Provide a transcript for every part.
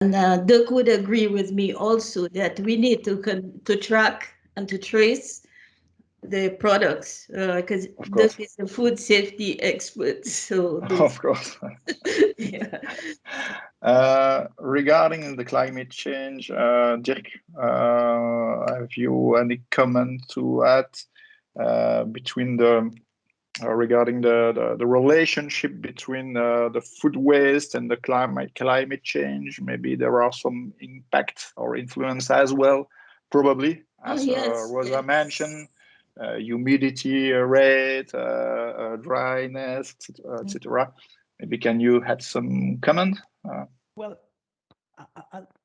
And Dirk would agree with me also that we need to track and to trace the products because Of Dirk course. is a food safety expert. So this, Of course. yeah. Regarding the climate change, Dirk, have you any comment to add between regarding the relationship between the food waste and the climate change? Maybe there are some impact or influence as well, probably, Oh, as yes, Rosa mentioned, yes. humidity rate, dryness, etc. Maybe can you add some comment? Well,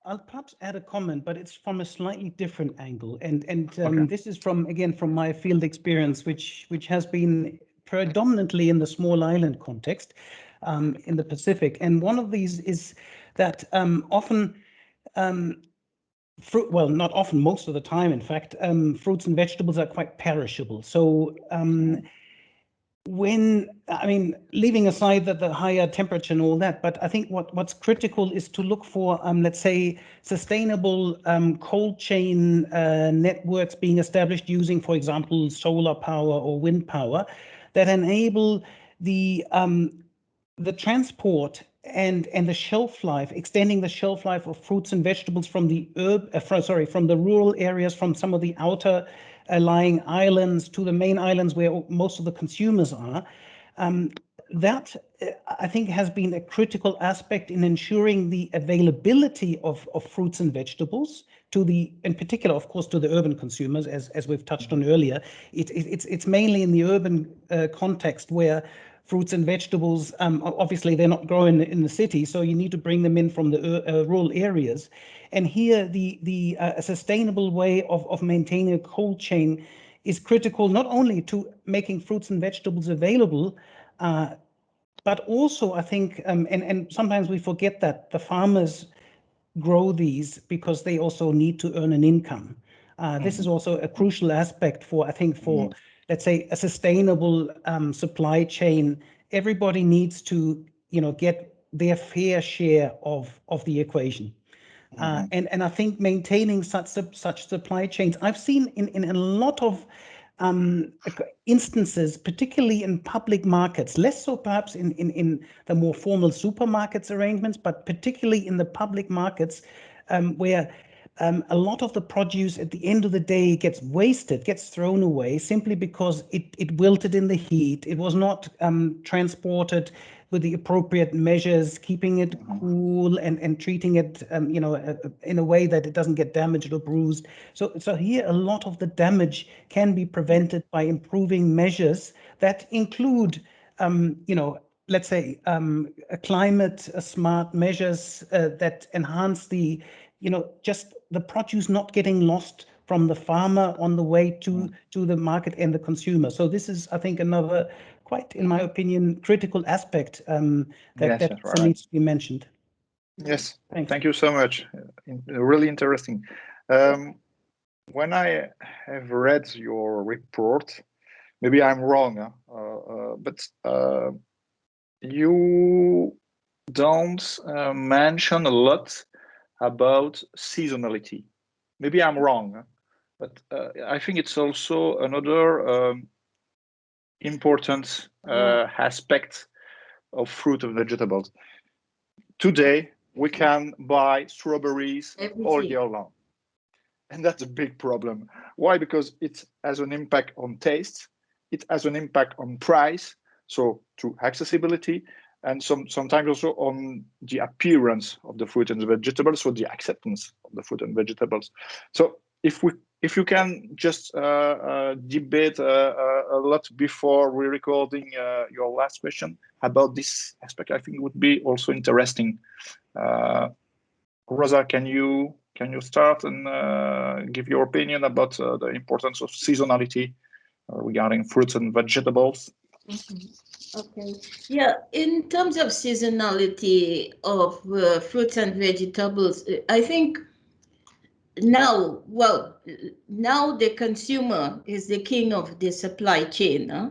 I'll perhaps add a comment, but it's from a slightly different angle, and Okay. this is from again from my field experience, which has been predominantly in the small island context in the Pacific, and one of these is that often fruit, well, not often, most of the time, in fact, fruits and vegetables are quite perishable. So when, I mean, leaving aside that the higher temperature and all that, but I think what's critical is to look for, let's say, sustainable cold chain networks being established using, for example, solar power or wind power that enable the transport and the shelf life, extending the shelf life of fruits and vegetables from the from the rural areas, from some of the outer lying islands to the main islands where most of the consumers are. That I think has been a critical aspect in ensuring the availability of fruits and vegetables to the, in particular, of course, to the urban consumers, as we've touched on earlier. It's mainly in the urban context where fruits and vegetables, obviously they're not grown in the city, so you need to bring them in from the rural areas. And here the sustainable way of maintaining a cold chain is critical, not only to making fruits and vegetables available, but also I think, and sometimes we forget that the farmers grow these because they also need to earn an income. This is also a crucial aspect for, I think, for, let's say, a sustainable supply chain. Everybody needs to, get their fair share of the equation. And I think maintaining such supply chains, I've seen in a lot of instances, particularly in public markets, less so perhaps in the more formal supermarkets arrangements, but particularly in the public markets where a lot of the produce at the end of the day gets wasted, gets thrown away simply because it wilted in the heat. It was not transported with the appropriate measures, keeping it cool and treating it, in a way that it doesn't get damaged or bruised. So here a lot of the damage can be prevented by improving measures that include, let's say, climate smart measures that enhance the, just the produce not getting lost from the farmer on the way to the market and the consumer. So this is, I think, another quite, in my opinion, critical aspect Yes, that that's also right. needs to be mentioned. Yes, Thanks. thank you so much. Really interesting. When I have read your report, maybe I'm wrong, but you don't mention a lot about seasonality. Maybe I'm wrong, but I think it's also another important aspect of fruit and vegetables. Today, we can buy strawberries all Everything. year long. And that's a big problem. Why? Because it has an impact on taste, it has an impact on price, so to accessibility, and sometimes also on the appearance of the fruit and the vegetables, so the acceptance of the fruit and vegetables. So if you can just debate a lot before we recording your last question about this aspect, I think it would be also interesting. Rosa, can you start and give your opinion about the importance of seasonality regarding fruits and vegetables? Okay. Yeah, in terms of seasonality of fruits and vegetables, I think now the consumer is the king of the supply chain. Huh?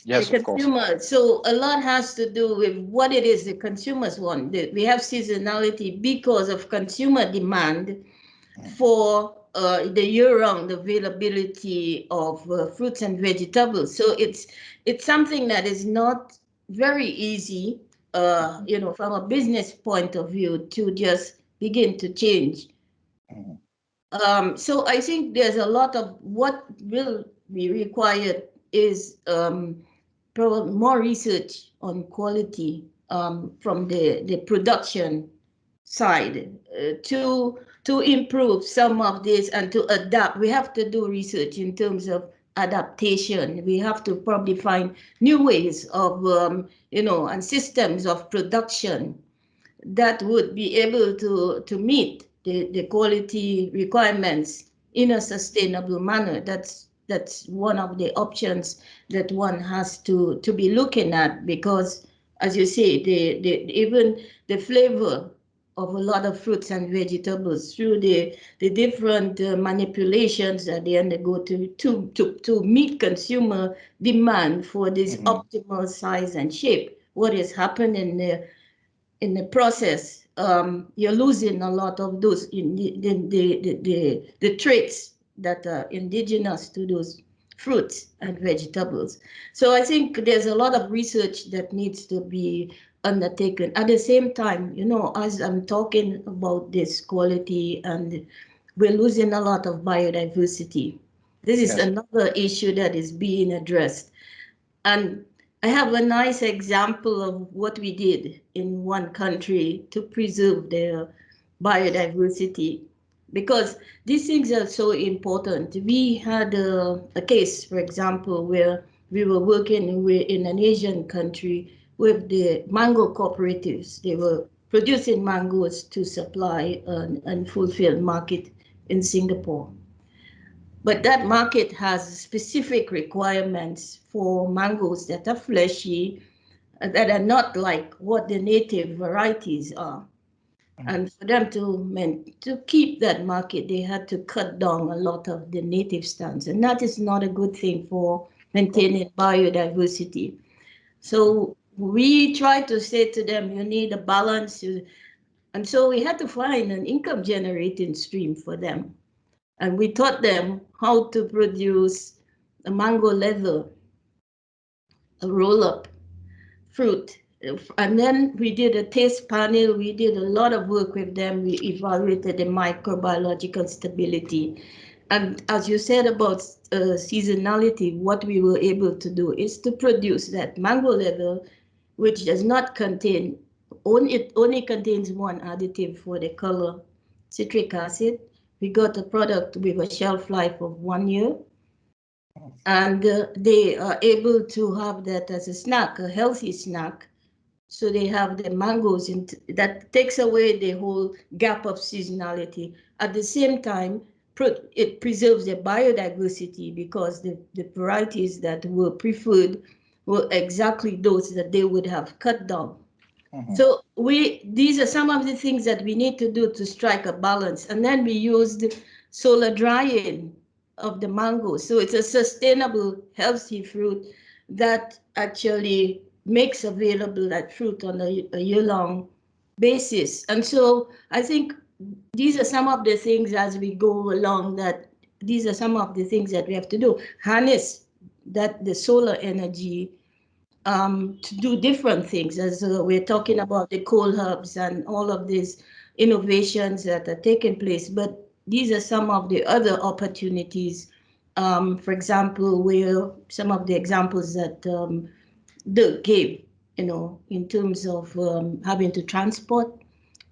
Yes, The of course. consumer, so a lot has to do with what it is the consumers want. We have seasonality because of consumer demand for the year-round availability of fruits and vegetables. So it's something that is not very easy, from a business point of view, to just begin to change. Mhm. So I think there's a lot of what will be required is probably more research on quality from the production side to improve some of this and to adapt. We have to do research in terms of adaptation. We have to probably find new ways of and systems of production that would be able to meet the quality requirements in a sustainable manner. That's one of the options that one has to be looking at, because as you say, even the flavor of a lot of fruits and vegetables through the different manipulations that they undergo to meet consumer demand for this optimal size and shape. What is happening in the process, you're losing a lot of those the traits that are indigenous to those fruits and vegetables. So I think there's a lot of research that needs to be undertaken. At the same time, as I'm talking about this quality, and we're losing a lot of biodiversity. This is Yes. another issue that is being addressed. And I have a nice example of what we did in one country to preserve their biodiversity, because these things are so important. We had a case, for example, where we were working in an Asian country with the mango cooperatives. They were producing mangoes to supply and fulfill market in Singapore. But that market has specific requirements for mangoes that are fleshy, that are not like what the native varieties are. And for them to keep that market, they had to cut down a lot of the native stands. And that is not a good thing for maintaining biodiversity. So we try to say to them, you need a balance. And so we had to find an income generating stream for them. And we taught them how to produce a mango leather, a roll-up fruit. And then we did a taste panel. We did a lot of work with them. We evaluated the microbiological stability. And as you said about seasonality, what we were able to do is to produce that mango leather, which does not contain, it only contains one additive for the color, citric acid. We got a product with a shelf life of 1 year, and they are able to have that as a snack, a healthy snack. So they have the mangoes, that takes away the whole gap of seasonality. At the same time, it preserves the biodiversity, because the varieties that were preferred were exactly those that they would have cut down. So these are some of the things that we need to do to strike a balance. And then we used solar drying of the mango. So it's a sustainable, healthy fruit that actually makes available that fruit on a year-long basis. And so I think these are some of the things as we go along, that these are some of the things that we have to do. Harness that the solar energy to do different things, as we're talking about the coal hubs and all of these innovations that are taking place. But these are some of the other opportunities. For example, where some of the examples that Dirk gave, in terms of having to transport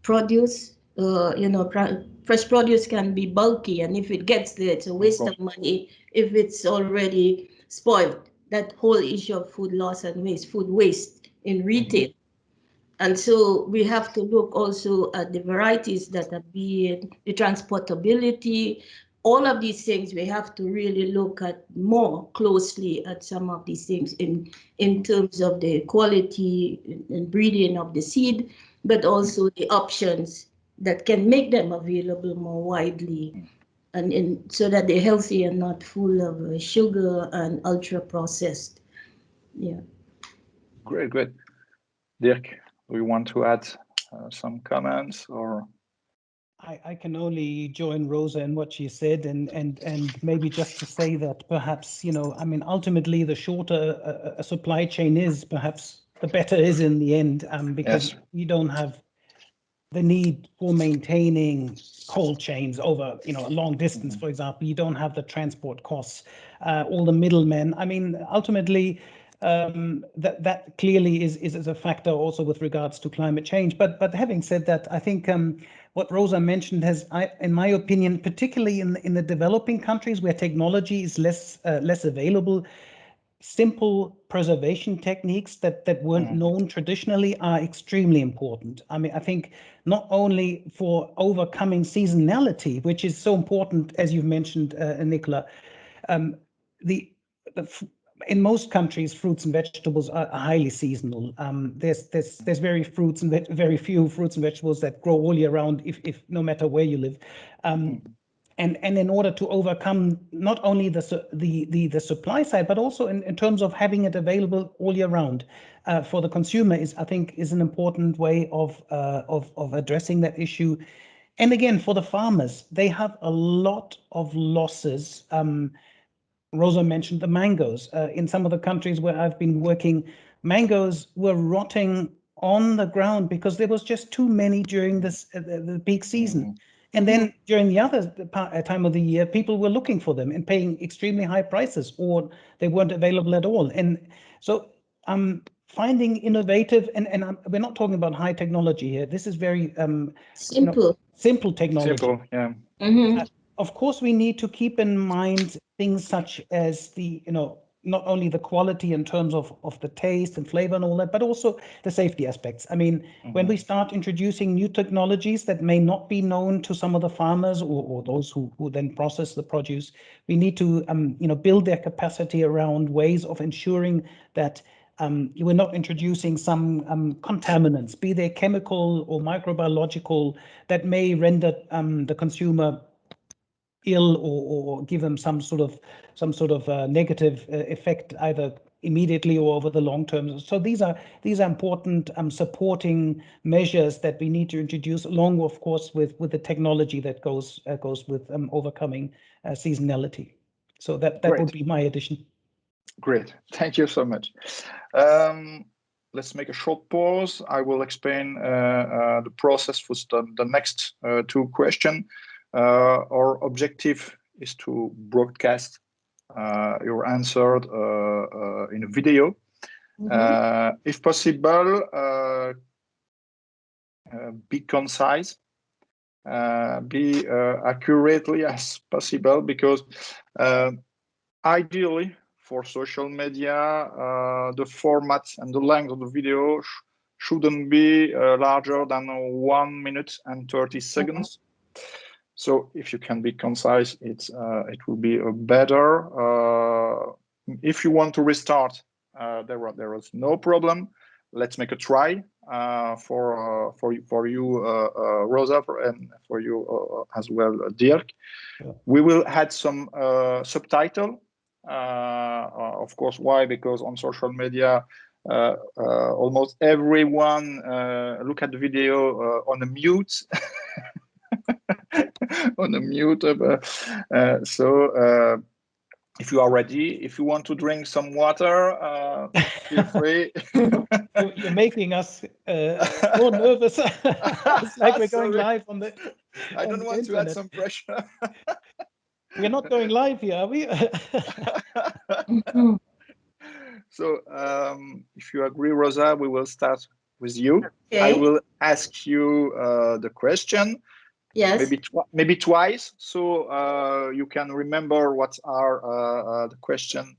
produce. Fresh produce can be bulky, and if it gets there, it's a Of waste course. of money if it's already spoiled. That whole issue of food loss and waste, food waste in retail. And so we have to look also at the varieties that are being, the transportability, all of these things. We have to really look at more closely at some of these things in terms of the quality and breeding of the seed, but also the options that can make them available more widely, and so that they're healthy and not full of sugar and ultra processed. Yeah. Great, great. Dirk, do you want to add some comments or? I can only join Rosa in what she said, and maybe just to say that perhaps, I mean, ultimately the shorter a supply chain is, perhaps the better is in the end, because Yes. you don't have the need for maintaining cold chains over, a long distance, for example. You don't have the transport costs, all the middlemen. I mean, ultimately, that clearly is a factor also with regards to climate change. But having said that, I think what Rosa mentioned has, in my opinion, particularly in the developing countries where technology is less available, simple preservation techniques that weren't known traditionally are extremely important. I mean, I think not only for overcoming seasonality, which is so important, as you've mentioned, Nicola, the in most countries, fruits and vegetables are highly seasonal. There's very fruits and very few fruits and vegetables that grow all year round, if no matter where you live. And in order to overcome not only the supply side, but also in terms of having it available all year round for the consumer, I think is an important way of addressing that issue. And again, for the farmers, they have a lot of losses. Rosa mentioned the mangoes. In some of the countries where I've been working, mangoes were rotting on the ground because there was just too many during the peak season. And then during the other time of the year, people were looking for them and paying extremely high prices, or they weren't available at all. And so finding innovative, and we're not talking about high technology here. This is very Simple. simple technology. Simple, yeah. Of course, we need to keep in mind things such as not only the quality in terms of the taste and flavor and all that, but also the safety aspects. I mean, when we start introducing new technologies that may not be known to some of the farmers or those who then process the produce, we need to build their capacity around ways of ensuring that we're not introducing some contaminants, be they chemical or microbiological, that may render the consumer ill or give them some sort of negative effect either immediately or over the long term. So these are important supporting measures that we need to introduce, along, of course, with the technology that goes with overcoming seasonality. So that would be my addition. Great, thank you so much. Let's make a short pause. I will explain the process for the next two questions. Our objective is to broadcast your answer in a video. If possible, be concise, be accurately as possible, because ideally for social media, the format and the length of the video shouldn't be larger than 1 minute and 30 seconds. So if you can be concise, it will be better. If you want to restart, there is no problem. Let's make a try for you, Rosa, and for you as well, Dirk. Yeah. We will add some subtitle. Of course, why? Because on social media, almost everyone look at the video on a mute. On a mute. So if you are ready, if you want to drink some water, feel free. You're making us more nervous. It's like we're going live on the. I don't want to add some pressure. We're not going live here, are we? So if you agree, Rosa, we will start with you. Okay. I will ask you the question. Yes. Maybe twice, so you can remember what are the question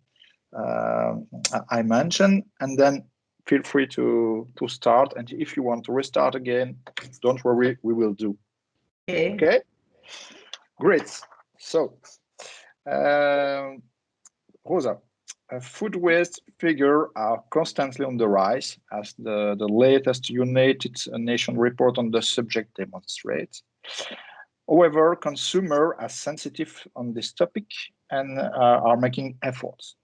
I mentioned, and then feel free to start. And if you want to restart again, don't worry, we will do. Okay. Okay. Great. So, Rosa, food waste figures are constantly on the rise, as the latest United Nations report on the subject demonstrates. However, consumers are sensitive on this topic and are making efforts.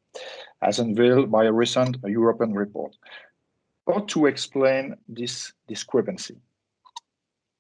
as unveiled by a recent European report. How to explain this discrepancy?